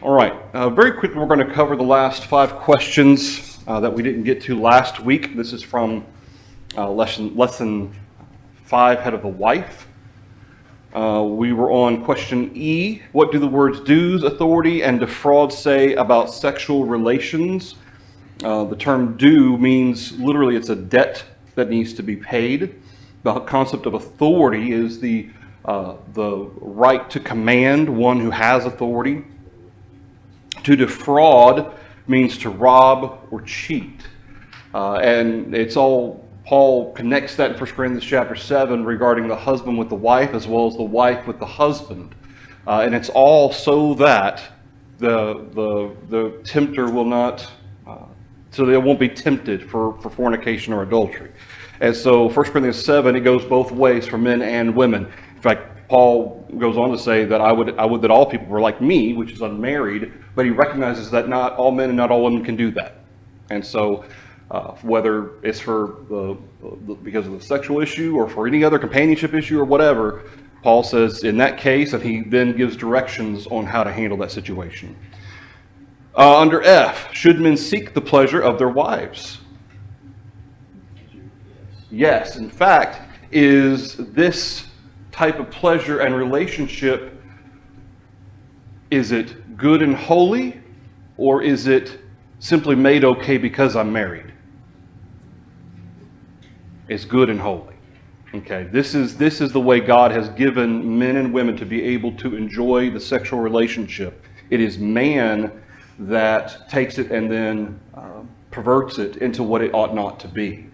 All right, very quickly we're going to cover the last 5 questions that we didn't get to last week. This is from lesson 5, Head of the Wife. We were on question E. What do the words dues, authority, and defraud say about sexual relations? The term due means literally it's a debt that needs to be paid. The concept of authority is the right to command one who has authority. To defraud means to rob or cheat. And it's all, Paul connects that in 1 Corinthians chapter 7 regarding the husband with the wife as well as the wife with the husband. And it's all so that the tempter will not, so they won't be tempted for fornication or adultery. And so 1 Corinthians 7, it goes both ways for men and women. In fact, Paul goes on to say that I would that all people were like me, which is unmarried, but he recognizes that not all men and not all women can do that. And so whether it's for because of the sexual issue or for any other companionship issue or whatever, Paul says in that case, and he then gives directions on how to handle that situation. Under F, should men seek the pleasure of their wives? Yes. In fact, is this type of pleasure and relationship, is it good and holy, or is it simply made okay because I'm married? It's good and holy. Okay, this is the way God has given men and women to be able to enjoy the sexual relationship. It is man that takes it and then perverts it into what it ought not to be.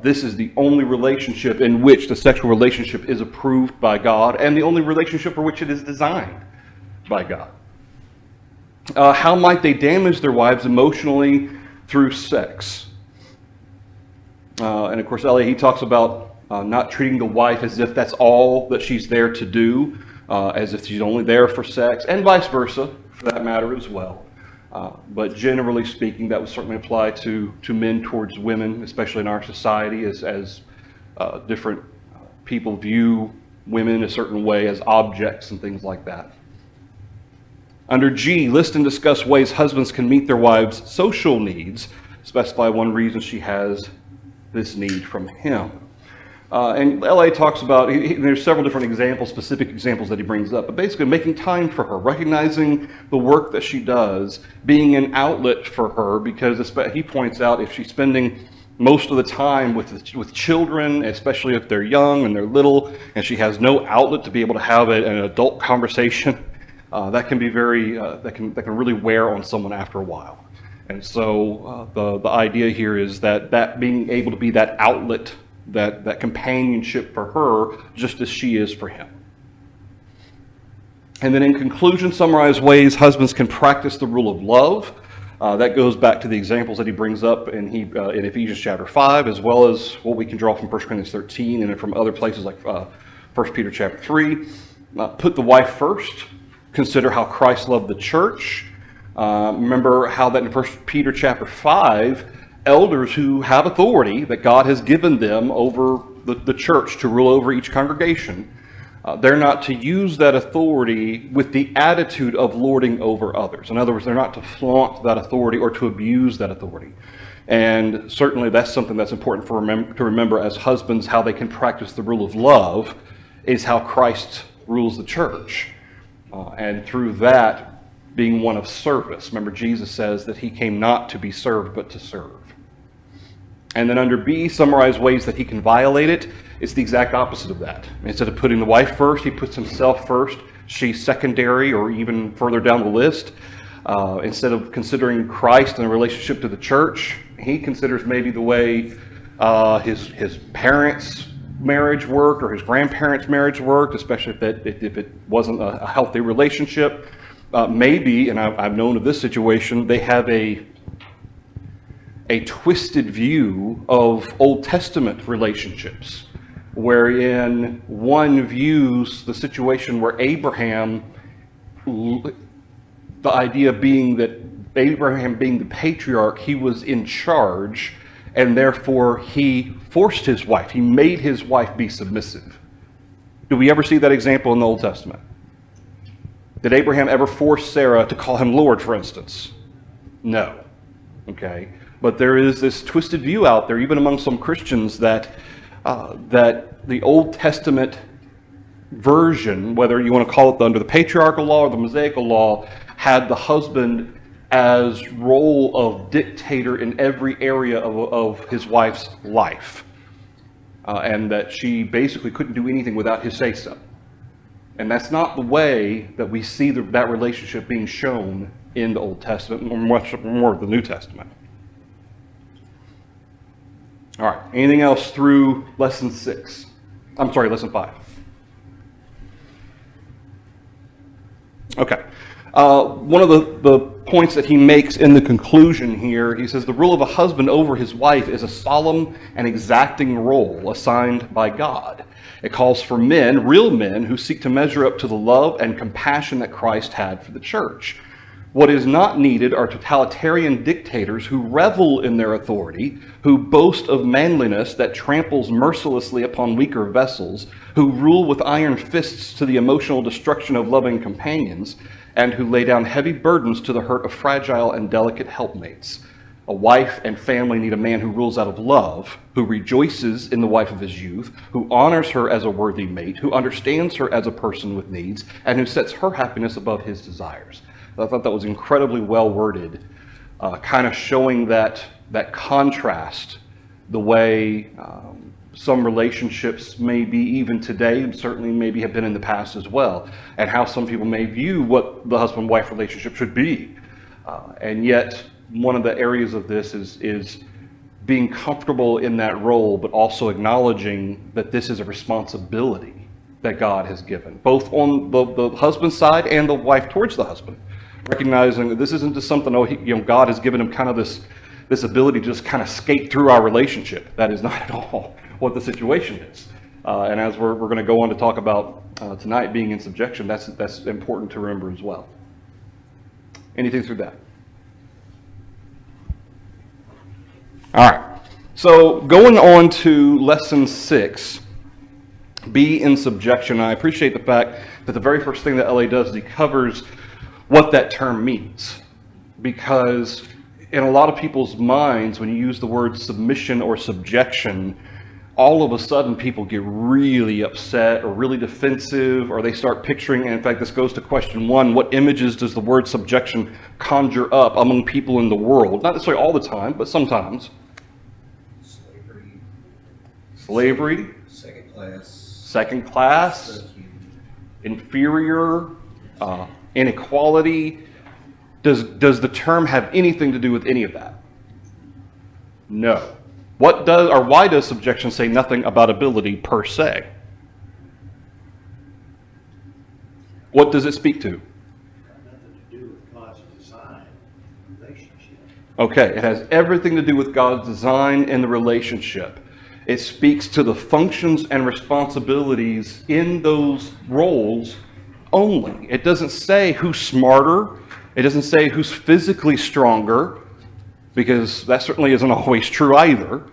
This is the only relationship in which the sexual relationship is approved by God, and the only relationship for which it is designed by God. How might they damage their wives emotionally through sex? And of course, Elliot, he talks about not treating the wife as if that's all that she's there to do, as if she's only there for sex, and vice versa, for that matter as well. But generally speaking, that would certainly apply to men towards women, especially in our society, as different people view women a certain way as objects and things like that. Under G, list and discuss ways husbands can meet their wives' social needs. Specify one reason she has this need from him. And L.A. talks about, there's several different examples, specific examples that he brings up, but basically making time for her, recognizing the work that she does, being an outlet for her, because he points out if she's spending most of the time with children, especially if they're young and they're little, and she has no outlet to be able to have an adult conversation, that can be that can really wear on someone after a while. And so the idea here is that being able to be that outlet, that companionship for her, just as she is for him. And then in conclusion, summarize ways husbands can practice the rule of love. That goes back to the examples that he brings up in Ephesians chapter 5, as well as what we can draw from 1 Corinthians 13 and from other places like 1 Peter chapter 3. Put the wife first. Consider how Christ loved the church. Remember how that in 1 Peter chapter 5, elders who have authority that God has given them over the church to rule over each congregation, they're not to use that authority with the attitude of lording over others. In other words, they're not to flaunt that authority or to abuse that authority. And certainly that's something that's important to remember as husbands, how they can practice the rule of love is how Christ rules the church. And through that, being one of service. Remember, Jesus says that he came not to be served, but to serve. And then under B, summarize ways that he can violate it. It's the exact opposite of that. Instead of putting the wife first, he puts himself first. She's secondary or even further down the list. Instead of considering Christ in relationship to the church, he considers maybe the way his parents' marriage worked or his grandparents' marriage worked, especially if it wasn't a healthy relationship. Maybe, and I've known of this situation, they have a twisted view of Old Testament relationships, wherein one views the situation where Abraham, the idea being that Abraham being the patriarch, he was in charge, and therefore he forced his wife, he made his wife be submissive. Do we ever see that example in the Old Testament? Did Abraham ever force Sarah to call him Lord, for instance? No. Okay. But there is this twisted view out there, even among some Christians, that the Old Testament version, whether you want to call it under the patriarchal law or the Mosaical law, had the husband as role of dictator in every area of his wife's life. And that she basically couldn't do anything without his say-so. And that's not the way that we see that relationship being shown in the Old Testament, or much more the New Testament. All right, anything else through lesson 6? I'm sorry, lesson 5. Okay. One of the points that he makes in the conclusion here, he says the rule of a husband over his wife is a solemn and exacting role assigned by God. It calls for men, real men, who seek to measure up to the love and compassion that Christ had for the church. What is not needed are totalitarian dictators who revel in their authority, who boast of manliness that tramples mercilessly upon weaker vessels, who rule with iron fists to the emotional destruction of loving companions, and who lay down heavy burdens to the hurt of fragile and delicate helpmates. A wife and family need a man who rules out of love, who rejoices in the wife of his youth, who honors her as a worthy mate, who understands her as a person with needs, and who sets her happiness above his desires. I thought that was incredibly well worded, kind of showing that contrast, the way some relationships may be even today, and certainly maybe have been in the past as well, and how some people may view what the husband-wife relationship should be. And yet, one of the areas of this is being comfortable in that role, but also acknowledging that this is a responsibility that God has given, both on the husband's side and the wife towards the husband. Recognizing that this isn't just something, God has given him kind of this ability to just kind of skate through our relationship. That is not at all what the situation is. And as we're going to go on to talk about tonight, being in subjection, that's important to remember as well. Anything through that? All right. So going on to lesson 6, be in subjection. I appreciate the fact that the very first thing that LA does is he covers what that term means, because in a lot of people's minds, when you use the word submission or subjection, all of a sudden people get really upset or really defensive, or they start picturing, and in fact this goes to question 1, what images does the word subjection conjure up among people in the world? Not necessarily all the time, but sometimes. Slavery. Second class. Inferior. Inequality. Does the term have anything to do with any of that? No. What does, or why does subjection say nothing about ability per se? What does it speak to? Nothing to do with God's design relationship. Okay, it has everything to do with God's design in the relationship. It speaks to the functions and responsibilities in those roles only. It doesn't say who's smarter. It doesn't say who's physically stronger, because that certainly isn't always true either.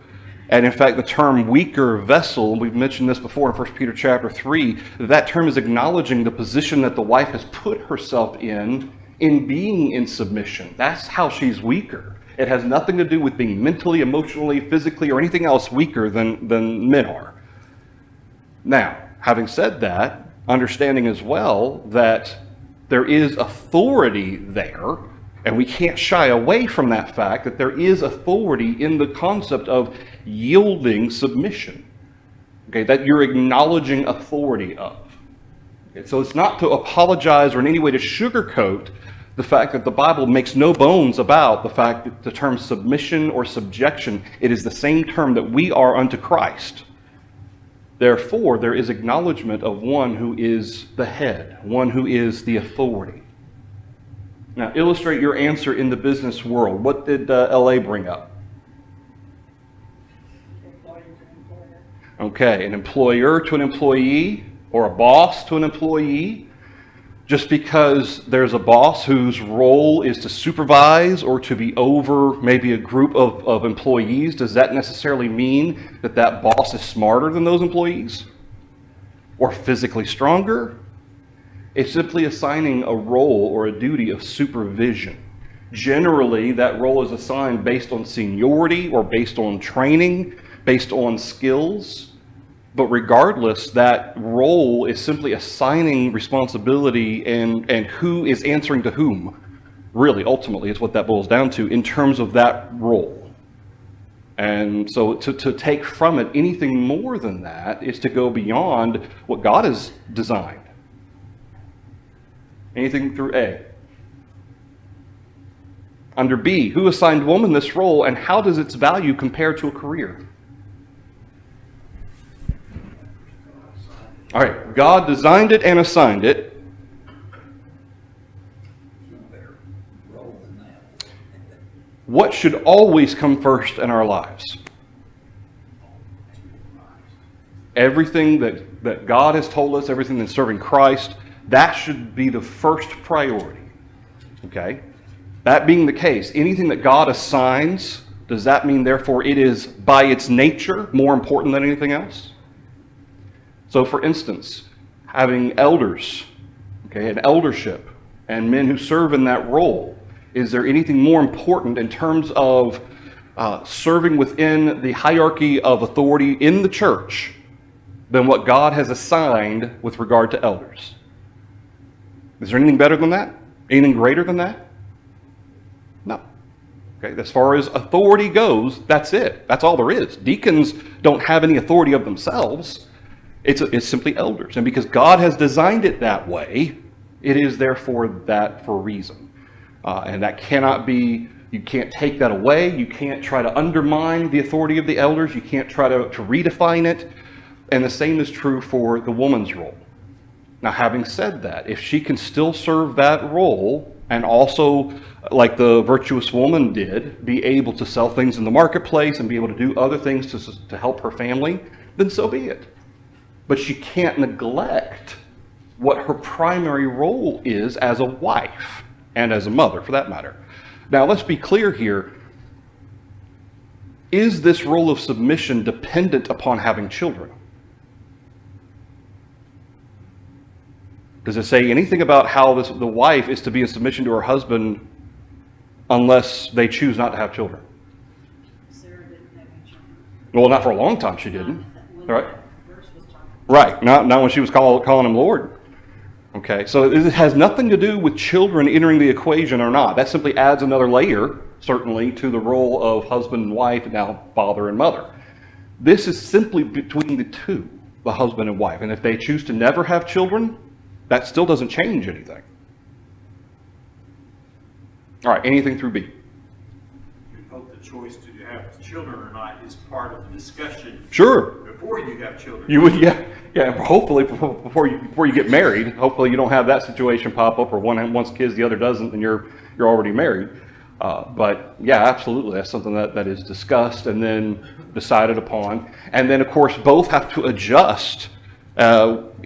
And in fact, the term weaker vessel, we've mentioned this before in 1 Peter chapter 3, that term is acknowledging the position that the wife has put herself in being in submission. That's how she's weaker. It has nothing to do with being mentally, emotionally, physically, or anything else weaker than men are. Now, having said that, understanding as well that there is authority there, and we can't shy away from that fact that there is authority in the concept of yielding submission. Okay, that you're acknowledging authority of. Okay, so it's not to apologize or in any way to sugarcoat the fact that the Bible makes no bones about the fact that the term submission or subjection, it is the same term that we are unto Christ. Therefore, there is acknowledgement of one who is the head, one who is the authority. Now, illustrate your answer in the business world. What did LA bring up? Okay, an employer to an employee, or a boss to an employee. Just because there's a boss whose role is to supervise or to be over maybe a group of employees, does that necessarily mean that that boss is smarter than those employees? Or physically stronger? It's simply assigning a role or a duty of supervision. Generally, that role is assigned based on seniority or based on training, based on skills. But regardless, that role is simply assigning responsibility and who is answering to whom. Really, ultimately, is what that boils down to in terms of that role. And so to take from it anything more than that is to go beyond what God has designed. Anything through A. Under B, who assigned woman this role and how does its value compare to a career? All right, God designed it and assigned it. What should always come first in our lives? Everything that God has told us, everything that's serving Christ, that should be the first priority. Okay? That being the case, anything that God assigns, does that mean therefore it is by its nature more important than anything else? So for instance, having elders, okay, an eldership, and men who serve in that role, is there anything more important in terms of serving within the hierarchy of authority in the church than what God has assigned with regard to elders? Is there anything better than that? Anything greater than that? No. Okay, as far as authority goes, that's it. That's all there is. Deacons don't have any authority of themselves. It's simply elders. And because God has designed it that way, it is therefore that for a reason. And that cannot be, you can't take that away. You can't try to undermine the authority of the elders. You can't try to redefine it. And the same is true for the woman's role. Now, having said that, if she can still serve that role and also, like the virtuous woman did, be able to sell things in the marketplace and be able to do other things to help her family, then so be it. But she can't neglect what her primary role is as a wife and as a mother, for that matter. Now, let's be clear here. Is this role of submission dependent upon having children? Does it say anything about how the wife is to be in submission to her husband unless they choose not to have children? Sarah didn't have any children. Well, not for a long time she didn't. When Right? that verse was talking. Right, not when she was calling him Lord. Okay, so it has nothing to do with children entering the equation or not. That simply adds another layer, certainly, to the role of husband and wife, and now father and mother. This is simply between the two, the husband and wife. And if they choose to never have children, that still doesn't change anything. All right, anything through B? You hope the choice to have children or not is part of the discussion. Sure. Before you have children. You would, yeah. Hopefully, before you get married, hopefully you don't have that situation pop up, or one wants kids, the other doesn't, and you're already married. But yeah, absolutely, that's something that is discussed and then decided upon, and then of course both have to adjust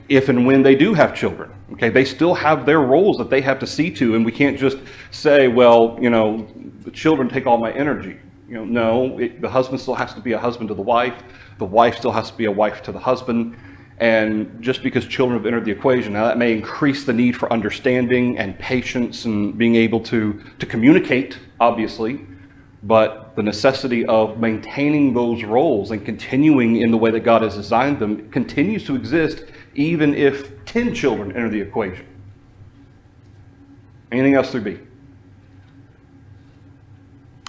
if and when they do have children. Okay, they still have their roles that they have to see to, and we can't just say, well, the children take all my energy. No, the husband still has to be a husband to the wife still has to be a wife to the husband. And just because children have entered the equation, now that may increase the need for understanding and patience and being able to communicate, obviously, but the necessity of maintaining those roles and continuing in the way that God has designed them continues to exist even if 10 children enter the equation. Anything else through B?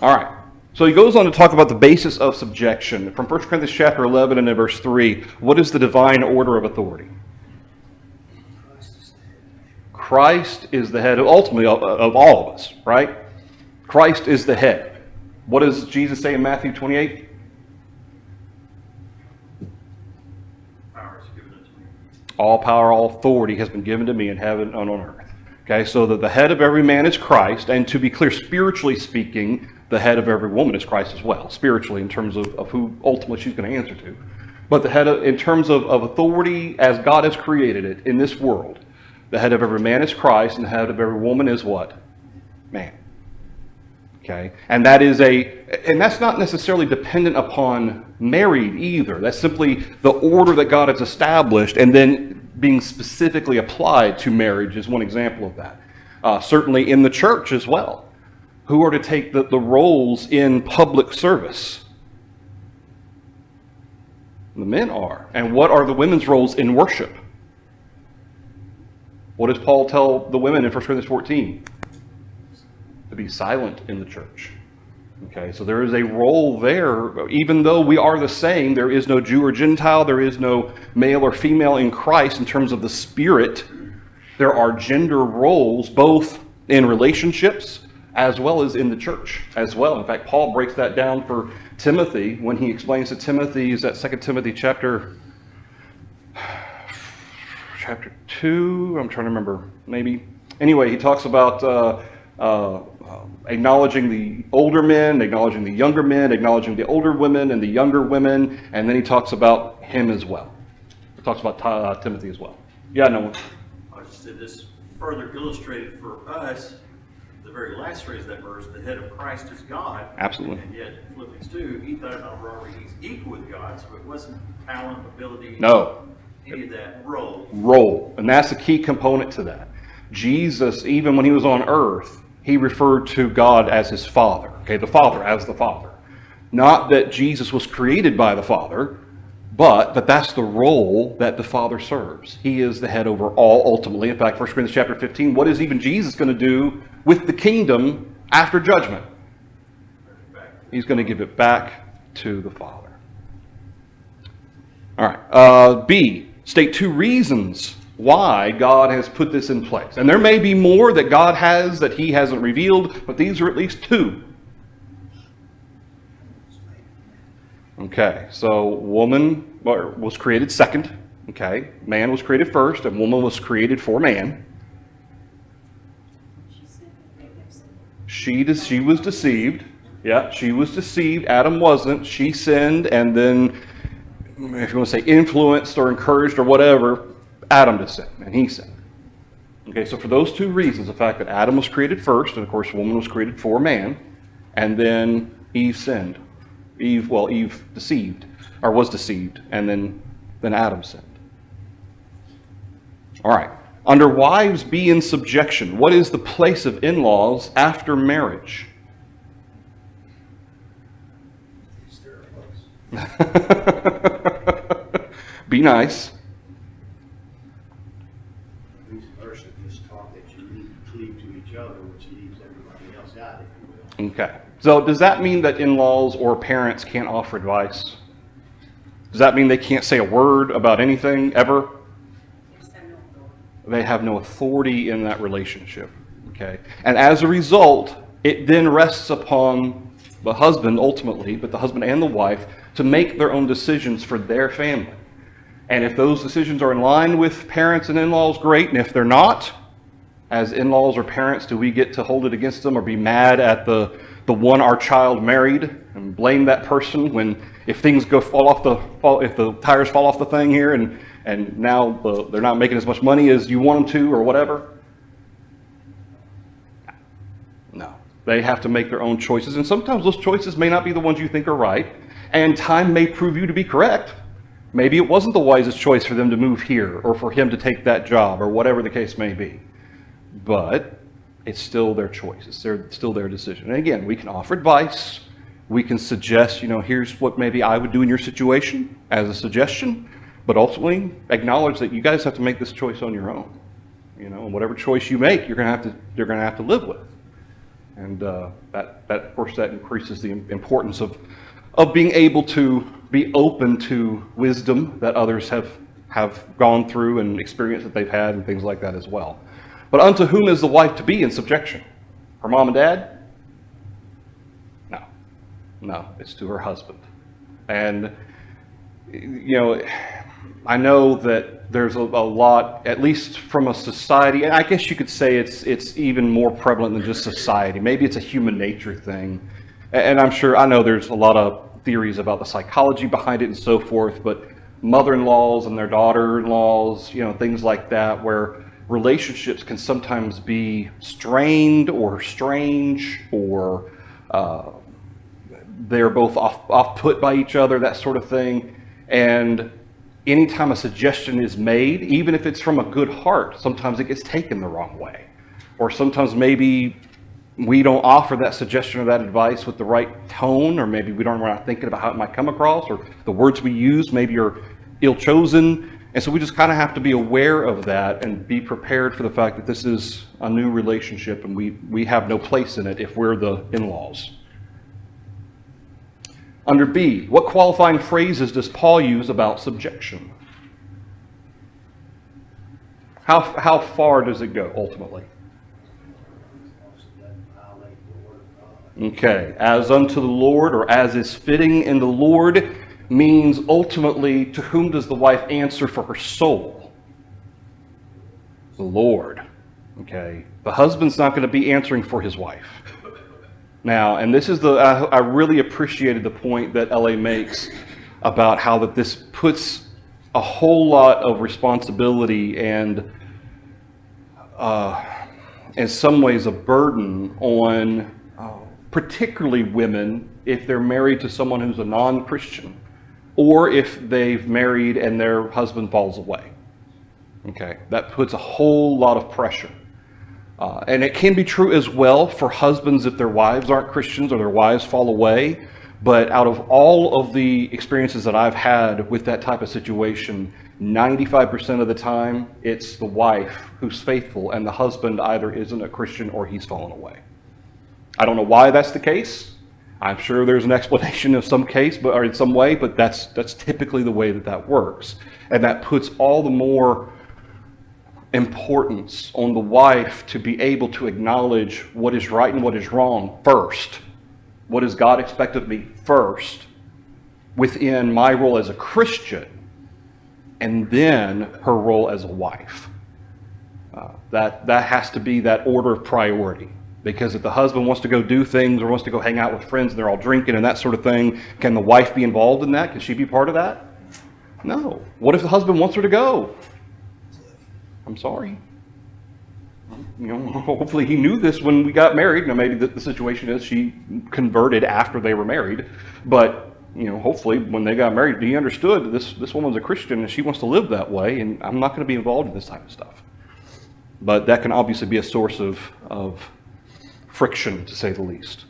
All right. So he goes on to talk about the basis of subjection. From 1 Corinthians chapter 11 and in verse 3, what is the divine order of authority? Christ is the head, ultimately, of all of us, right? Christ is the head. What does Jesus say in Matthew 28? Power is given unto me. All power, all authority has been given to me in heaven and on earth. Okay, so that the head of every man is Christ, and to be clear, spiritually speaking, the head of every woman is Christ as well, spiritually, in terms of who ultimately she's going to answer to. But the head in terms of authority as God has created it in this world, the head of every man is Christ, and the head of every woman is what? Man. Okay, and that's not necessarily dependent upon married either. That's simply the order that God has established, and then being specifically applied to marriage is one example of that. Certainly in the church as well. Who are to take the roles in public service? The men are. And what are the women's roles in worship? What does Paul tell the women in 1 Corinthians 14? To be silent in the church. Okay, so there is a role there. Even though we are the same, there is no Jew or Gentile, there is no male or female in Christ in terms of the Spirit. There are gender roles both in relationships as well as in the church as well. In fact, Paul breaks that down for Timothy when he explains to Timothy, is that 2 Timothy chapter 2? I'm trying to remember, maybe. Anyway, he talks about acknowledging the older men, acknowledging the younger men, acknowledging the older women and the younger women, and then he talks about him as well. He talks about Timothy as well. Yeah, no. I just said this further illustrated for us, the very last phrase of that verse, the head of Christ is God. Absolutely. And yet, Philippians 2, he thought not robbery, he's equal with God, so it wasn't talent, ability, No. any of that, role. Role. And that's the key component to that. Jesus, even when he was on earth, he referred to God as his Father. Okay, the Father as the Father. Not that Jesus was created by the Father, but that that's the role that the Father serves. He is the head over all ultimately. In fact, 1 Corinthians chapter 15, what is even Jesus going to do with the kingdom after judgment? He's going to give it back to the Father. All right. B, state 2 reasons why God has put this in place. And there may be more that God has that he hasn't revealed, but these are at least 2. Okay, so woman was created second. Okay, man was created first, and woman was created for man. She was deceived. Yeah, she was deceived. Adam wasn't. She sinned, and then, if you want to say influenced or encouraged or whatever, Adam to sin, and he sinned. Okay, so for those 2 reasons, the fact that Adam was created first, and of course woman was created for man, and then Eve sinned. Eve deceived, or was deceived, and then Adam sinned. All right. Under wives, be in subjection. What is the place of in-laws after marriage? Be nice. These verses just talk that you need to cleave to each other, which leaves everybody else out, if you will. Okay. So does that mean that in-laws or parents can't offer advice? Does that mean they can't say a word about anything ever? They have no authority in that relationship. Okay. And as a result, it then rests upon the husband ultimately, but the husband and the wife, to make their own decisions for their family. And if those decisions are in line with parents and in-laws, great. And if they're not, as in-laws or parents, do we get to hold it against them or be mad at the one our child married and blame that person when if things if the tires fall off the thing here and now they're not making as much money as you want them to or whatever? No. They have to make their own choices, and sometimes those choices may not be the ones you think are right, and time may prove you to be correct. Maybe it wasn't the wisest choice for them to move here or for him to take that job or whatever the case may be. But it's still their choice. It's still their decision. And again, we can offer advice. We can suggest, here's what maybe I would do in your situation as a suggestion. But ultimately, acknowledge that you guys have to make this choice on your own. And whatever choice you make, you're going to have to live with. And that of course, that increases the importance of being able to be open to wisdom that others have gone through and experience that they've had and things like that as well. But unto whom is the wife to be in subjection? Her mom and dad? No, it's to her husband. And, I know that there's a lot, at least from a society, and I guess you could say it's even more prevalent than just society. Maybe it's a human nature thing. And I know there's a lot of theories about the psychology behind it and so forth, but mother-in-laws and their daughter-in-laws, things like that, where relationships can sometimes be strained or strange or They're both off-put by each other, that sort of thing. And anytime a suggestion is made, even if it's from a good heart, sometimes it gets taken the wrong way. Or sometimes maybe we don't offer that suggestion or that advice with the right tone, or maybe we're not thinking about how it might come across, or the words we use maybe are ill-chosen. And so we just kind of have to be aware of that and be prepared for the fact that this is a new relationship and we have no place in it if we're the in-laws. Under B, what qualifying phrases does Paul use about subjection? How far does it go ultimately? Okay, as unto the Lord, or as is fitting in the Lord, means ultimately, to whom does the wife answer for her soul? The Lord. Okay, the husband's not going to be answering for his wife. Now, and this is I really appreciated the point that L.A. makes about how that this puts a whole lot of responsibility and in some ways a burden on particularly women if they're married to someone who's a non-Christian, or if they've married and their husband falls away. Okay, that puts a whole lot of pressure. And it can be true as well for husbands if their wives aren't Christians or their wives fall away. But out of all of the experiences that I've had with that type of situation, 95% of the time, it's the wife who's faithful and the husband either isn't a Christian or he's fallen away. I don't know why that's the case. I'm sure there's an explanation of some case, or in some way, but that's typically the way that works. And that puts all the more importance on the wife to be able to acknowledge what is right and what is wrong first. What does God expect of me first within my role as a Christian, and then her role as a wife. That has to be that order of priority. Because if the husband wants to go do things or wants to go hang out with friends and they're all drinking and that sort of thing, can the wife be involved in that? Can she be part of that? No. What if the husband wants her to go? I'm sorry. Hopefully he knew this when we got married. Now maybe the situation is she converted after they were married, but hopefully when they got married, he understood this woman's a Christian and she wants to live that way, and I'm not going to be involved in this type of stuff. But that can obviously be a source of friction, to say the least.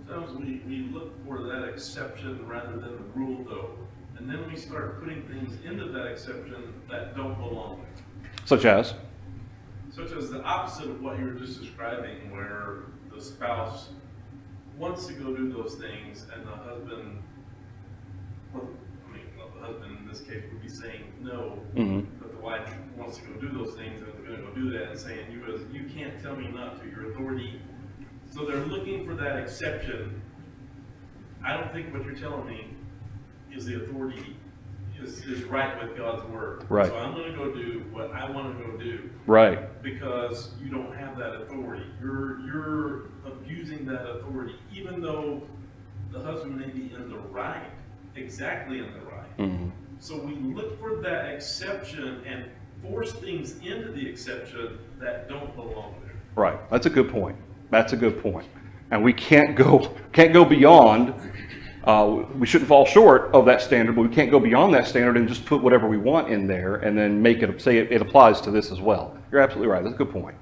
Sometimes we look for that exception rather than the rule, though, and then we start putting things into that exception that don't belong. Such as The opposite of what you were just describing, where the spouse wants to go do those things and the husband, the husband in this case would be saying no, but the wife wants to go do those things and is going to go do that and saying, you can't tell me not to, your authority. So they're looking for that exception. I don't think what you're telling me is the authority is right with God's word. Right. So I'm going to go do what I want to go do. right. Because you don't have that authority. You're abusing that authority, even though the husband may be in the right, exactly in the right. Mm-hmm. So we look for that exception and force things into the exception that don't belong there. Right. That's a good point. And we can't go beyond. We shouldn't fall short of that standard, but we can't go beyond that standard and just put whatever we want in there and then make it say it applies to this as well. You're absolutely right. That's a good point.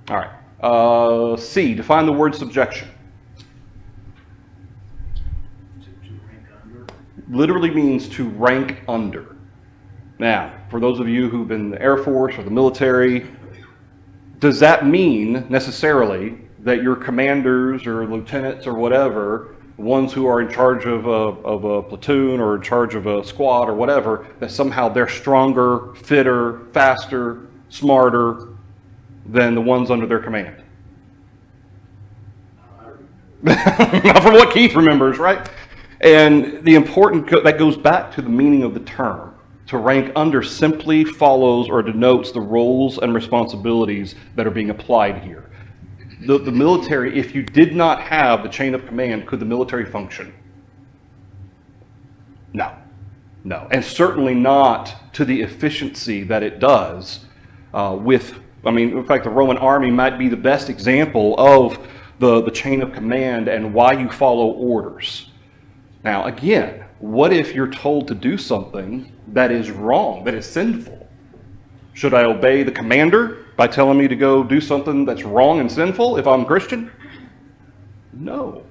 All right. C, define the word subjection. To rank under. Literally means to rank under. Now, for those of you who've been in the Air Force or the military, does that mean necessarily that your commanders or lieutenants or whatever, ones who are in charge of a platoon or in charge of a squad or whatever, that somehow they're stronger, fitter, faster, smarter than the ones under their command? Not from what Keith remembers, right? And that goes back to the meaning of the term. To rank under simply follows or denotes the roles and responsibilities that are being applied here. The military, if you did not have the chain of command, could the military function? No. And certainly not to the efficiency that it does with I mean, in fact, the Roman army might be the best example of the chain of command and why you follow orders. Now, again, what if you're told to do something that is wrong, that is sinful? Should I obey the commander by telling me to go do something that's wrong and sinful if I'm a Christian? No.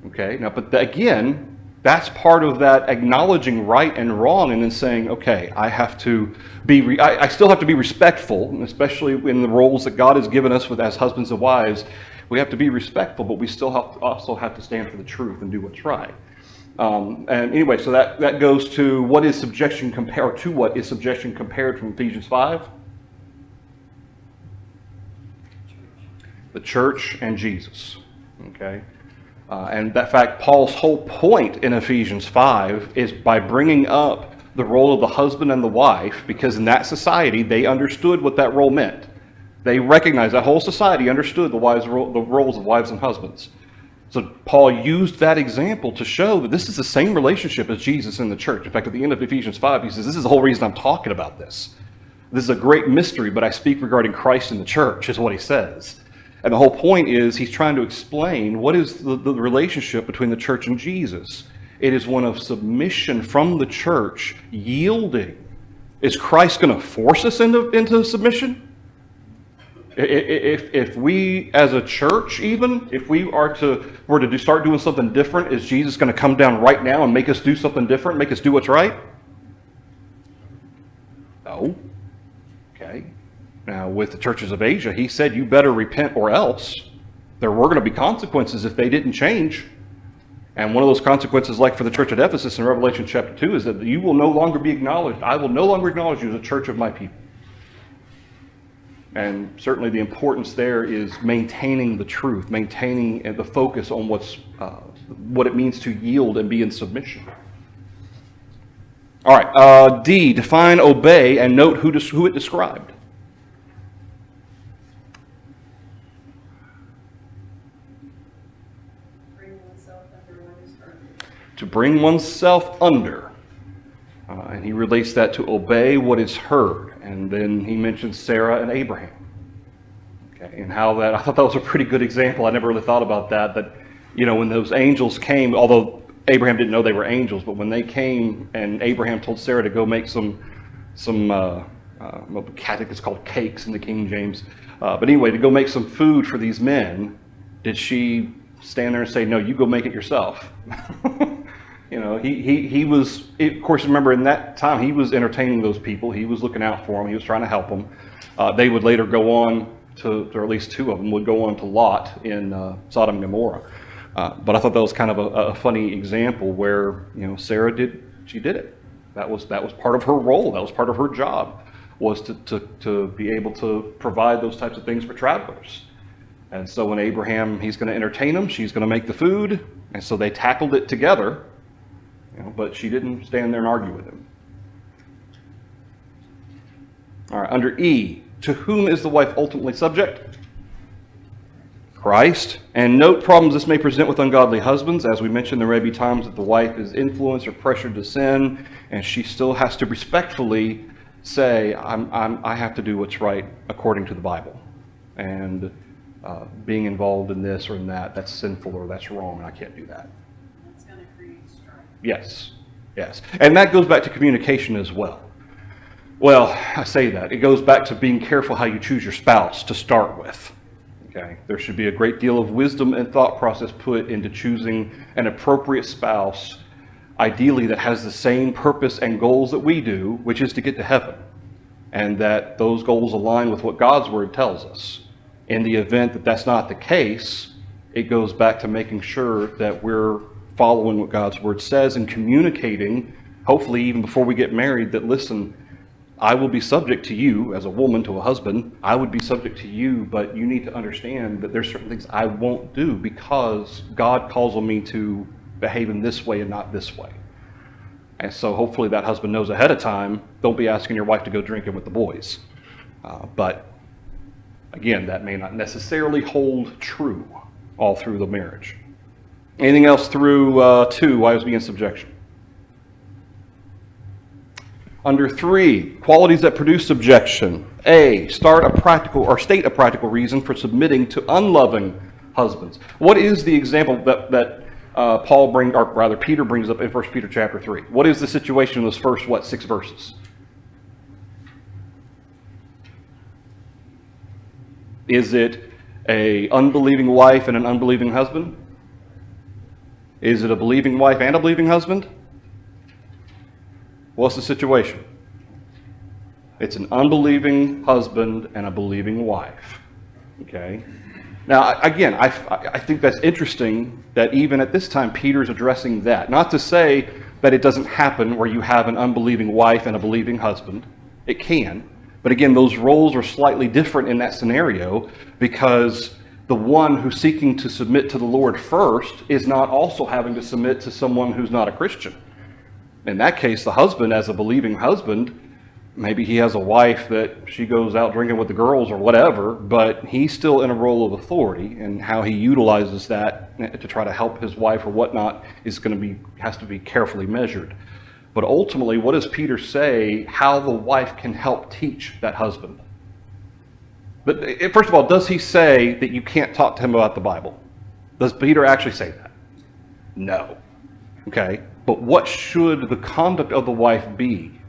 Okay, now, but again, that's part of that acknowledging right and wrong and then saying, okay, I have to be, I still have to be respectful, especially in the roles that God has given us as husbands and wives. We have to be respectful, but we still also have to stand for the truth and do what's right. And anyway, so that goes to what is subjection compared to what is subjection compared from Ephesians 5? The church and Jesus. Okay? And that fact, Paul's whole point in Ephesians 5 is by bringing up the role of the husband and the wife, because in that society, they understood what that role meant. They recognized, that whole society understood the roles of wives and husbands. So Paul used that example to show that this is the same relationship as Jesus in the church. In fact, at the end of Ephesians 5, he says, this is the whole reason I'm talking about this. This is a great mystery, but I speak regarding Christ in the church, is what he says. And the whole point is he's trying to explain what is the relationship between the church and Jesus. It is one of submission from the church, yielding. Is Christ going to force us into submission? If we as a church even, if we were to start doing something different, is Jesus going to come down right now and make us do something different, make us do what's right? No. Okay. Now, with the churches of Asia, he said, you better repent or else. There were going to be consequences if they didn't change. And one of those consequences, like for the church at Ephesus in Revelation chapter 2, is that you will no longer be acknowledged. I will no longer acknowledge you as a church of my people. And certainly the importance there is maintaining the truth, maintaining the focus on what it means to yield and be in submission. All right, D, define obey and note who it described. Bring oneself under what is heard. To bring oneself under. And he relates that to obey what is heard. And then he mentions Sarah and Abraham. Okay, and how I thought that was a pretty good example. I never really thought about that. That, when those angels came, although Abraham didn't know they were angels, but when they came and Abraham told Sarah to go make some I think it's called cakes in the King James. But anyway, to go make some food for these men, did she stand there and say, no, you go make it yourself? He was, of course, remember in that time, he was entertaining those people. He was looking out for them. He was trying to help them. They would later go on or at least two of them would go on to Lot in Sodom and Gomorrah. But I thought that was kind of a funny example where, Sarah did it. That was part of her role. That was part of her job, was to be able to provide those types of things for travelers. And so when Abraham, he's going to entertain them, she's going to make the food. And so they tackled it together. But she didn't stand there and argue with him. All right, under E, to whom is the wife ultimately subject? Christ. And note problems this may present with ungodly husbands. As we mentioned, there may be times that the wife is influenced or pressured to sin, and she still has to respectfully say, I have to do what's right according to the Bible. And being involved in this or in that, that's sinful or that's wrong, and I can't do that. That's going to create strife. Yes. And that goes back to communication as well. Well, I say that. It goes back to being careful how you choose your spouse to start with. Okay? There should be a great deal of wisdom and thought process put into choosing an appropriate spouse, ideally that has the same purpose and goals that we do, which is to get to heaven. And that those goals align with what God's Word tells us. In the event that that's not the case, it goes back to making sure that we're following what God's Word says and communicating, hopefully even before we get married, that listen, I will be subject to you as a woman to a husband. I would be subject to you, but you need to understand that there's certain things I won't do because God calls on me to behave in this way and not this way. And so hopefully that husband knows ahead of time, don't be asking your wife to go drinking with the boys. But again, that may not necessarily hold true all through the marriage. Anything else through 2, wives be in subjection? Under 3, qualities that produce subjection. A, state a practical reason for submitting to unloving husbands. What is the example that Peter brings up in 1 Peter chapter 3? What is the situation in those first, 6 verses? Is it an unbelieving wife and an unbelieving husband? Is it a believing wife and a believing husband? What's the situation? It's an unbelieving husband and a believing wife. Okay? Now, again, I think that's interesting that even at this time, Peter's addressing that. Not to say that it doesn't happen where you have an unbelieving wife and a believing husband. It can. But again, those roles are slightly different in that scenario because the one who's seeking to submit to the Lord first is not also having to submit to someone who's not a Christian. In that case, the husband, as a believing husband, maybe he has a wife that she goes out drinking with the girls or whatever, but he's still in a role of authority, and how he utilizes that to try to help his wife or whatnot has to be carefully measured. But ultimately, what does Peter say how the wife can help teach that husband? But first of all, does he say that you can't talk to him about the Bible? Does Peter actually say that? No. Okay. But what should the conduct of the wife be?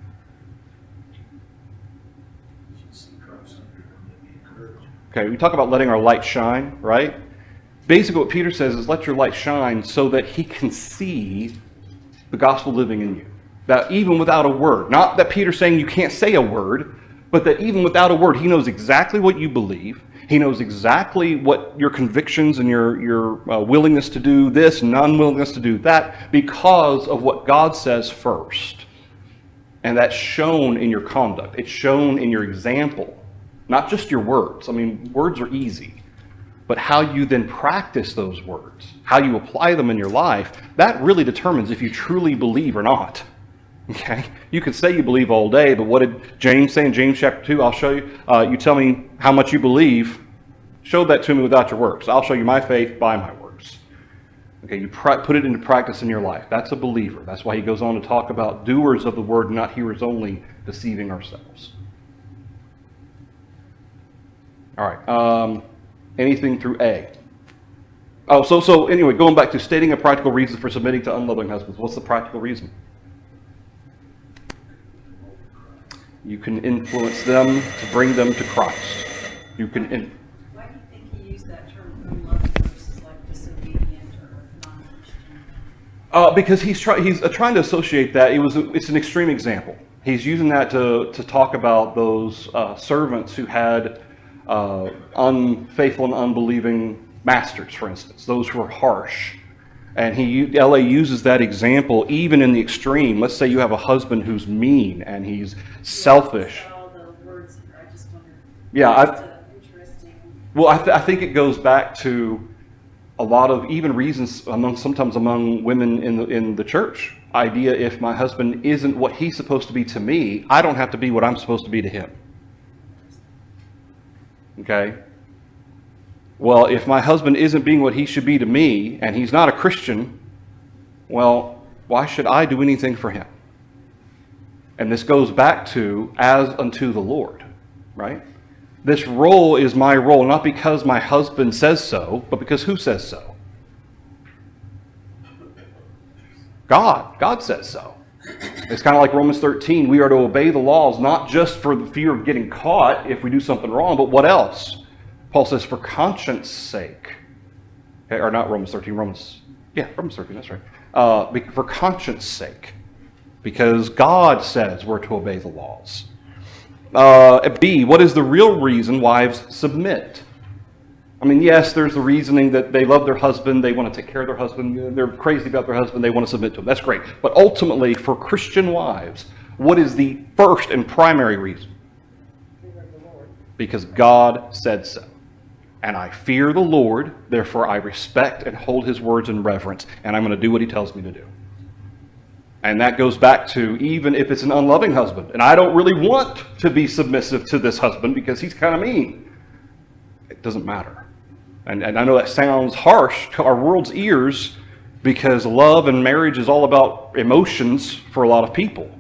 Okay, we talk about letting our light shine, right? Basically what Peter says is let your light shine so that he can see the gospel living in you. That even without a word, not that Peter's saying you can't say a word, but that even without a word, he knows exactly what you believe. He knows exactly what your convictions and your willingness to do this, non-willingness to do that, because of what God says first. And that's shown in your conduct. It's shown in your example, not just your words. I mean, words are easy. But how you then practice those words, how you apply them in your life, that really determines if you truly believe or not. Okay? You can say you believe all day, but what did James say in James chapter 2? I'll show you. You tell me how much you believe. Show that to me without your works. I'll show you my faith by my works. Okay, you put it into practice in your life. That's a believer. That's why he goes on to talk about doers of the word, not hearers only, deceiving ourselves. All right. Anything through A? Oh, so anyway, going back to stating a practical reason for submitting to unloving husbands. What's the practical reason? You can influence them to bring them to Christ. You can. Why do you think he used that term unloving versus like disobedient or non-Christian? Because he's trying to associate that. It's an extreme example. He's using that to talk about those servants who had unfaithful and unbelieving masters, for instance, those who are harsh. And LA uses that example even in the extreme. Let's say you have a husband who's mean and he's selfish. All the words, I just wonder. Yeah, Interesting. well, I think it goes back to a lot of even reasons sometimes among women in the church. Idea, if my husband isn't what he's supposed to be to me, I don't have to be what I'm supposed to be to him. Okay? Well, if my husband isn't being what he should be to me, and he's not a Christian, well, why should I do anything for him? And this goes back to as unto the Lord, right? This role is my role, not because my husband says so, but because who says so? God. God says so. It's kind of like Romans 13. We are to obey the laws, not just for the fear of getting caught if we do something wrong, but what else? Paul says, for conscience sake. Okay, or not Romans 13, Romans 13, that's right. For conscience sake. Because God says we're to obey the laws. B, what is the real reason wives submit? I mean, yes, there's the reasoning that they love their husband, they want to take care of their husband, they're crazy about their husband, they want to submit to him. That's great. But ultimately, for Christian wives, what is the first and primary reason? Because God said so. And I fear the Lord, therefore I respect and hold his words in reverence, and I'm going to do what he tells me to do. And that goes back to even if it's an unloving husband, and I don't really want to be submissive to this husband because he's kind of mean. It doesn't matter. And I know that sounds harsh to our world's ears because love and marriage is all about emotions for a lot of people.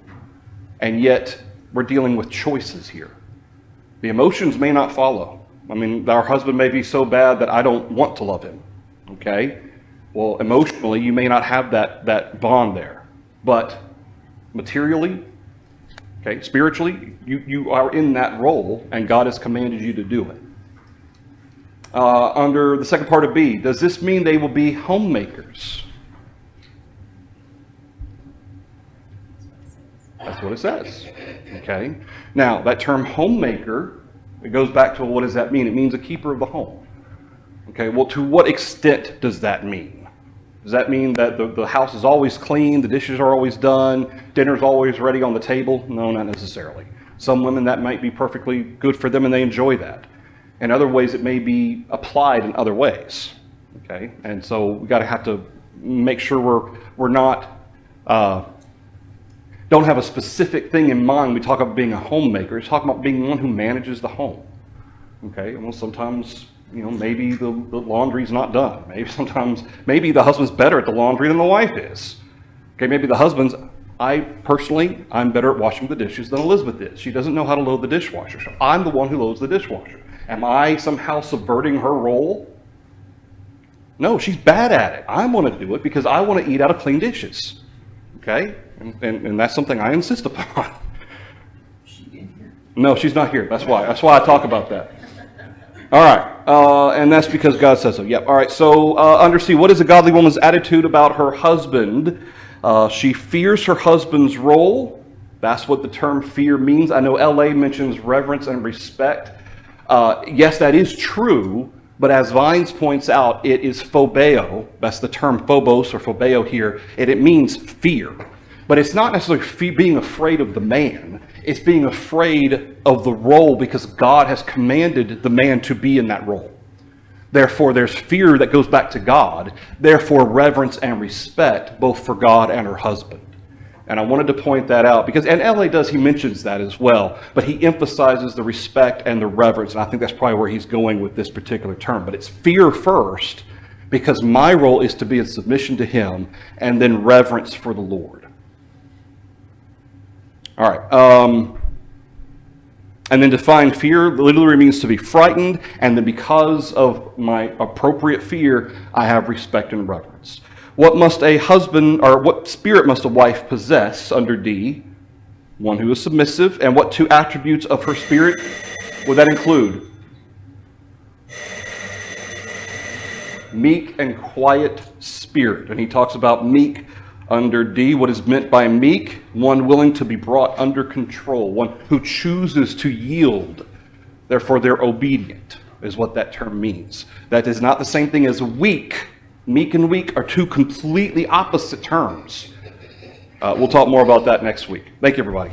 And yet, we're dealing with choices here. The emotions may not follow. I mean, our husband may be so bad that I don't want to love him, okay? Well, emotionally, you may not have that bond there. But materially, okay, spiritually, you are in that role, and God has commanded you to do it. Under the second part of B, does this mean they will be homemakers? That's what it says. Okay. Now, that term homemaker, it goes back to what does that mean? It means a keeper of the home. Okay. Well, to what extent does that mean? Does that mean that the house is always clean, the dishes are always done, dinner's always ready on the table? No, not necessarily. Some women, that might be perfectly good for them and they enjoy that. In other ways, it may be applied in other ways. Okay. And so we got to have to make sure we're not don't have a specific thing in mind. We talk about being a homemaker. It's talking about being one who manages the home. Okay, well, sometimes, maybe the laundry's not done. Maybe the husband's better at the laundry than the wife is. Okay, maybe the husband's, I'm better at washing the dishes than Elizabeth is. She doesn't know how to load the dishwasher, so I'm the one who loads the dishwasher. Am I somehow subverting her role? No, she's bad at it. I want to do it because I want to eat out of clean dishes. Okay? And that's something I insist upon. No, she's not here. That's why I talk about that. All right. And that's because God says so. Yep. All right. So under C, what is a godly woman's attitude about her husband? She fears her husband's role. That's what the term fear means. I know LA mentions reverence and respect. Yes, that is true. But as Vines points out, it is phobeo. That's the term phobos or phobeo here. And it means fear. But it's not necessarily being afraid of the man. It's being afraid of the role because God has commanded the man to be in that role. Therefore, there's fear that goes back to God. Therefore, reverence and respect both for God and her husband. And I wanted to point that out because, and LA he mentions that as well, but he emphasizes the respect and the reverence. And I think that's probably where he's going with this particular term. But it's fear first because my role is to be in submission to him and then reverence for the Lord. All right. And then define fear literally means to be frightened. And then because of my appropriate fear, I have respect and reverence. What must a husband, or what spirit must a wife possess under D? One who is submissive. And what two attributes of her spirit would that include? Meek and quiet spirit. And he talks about meek under D. What is meant by meek? One willing to be brought under control. One who chooses to yield. Therefore, they're obedient, is what that term means. That is not the same thing as weak. Meek and weak are two completely opposite terms. We'll talk more about that next week. Thank you, everybody.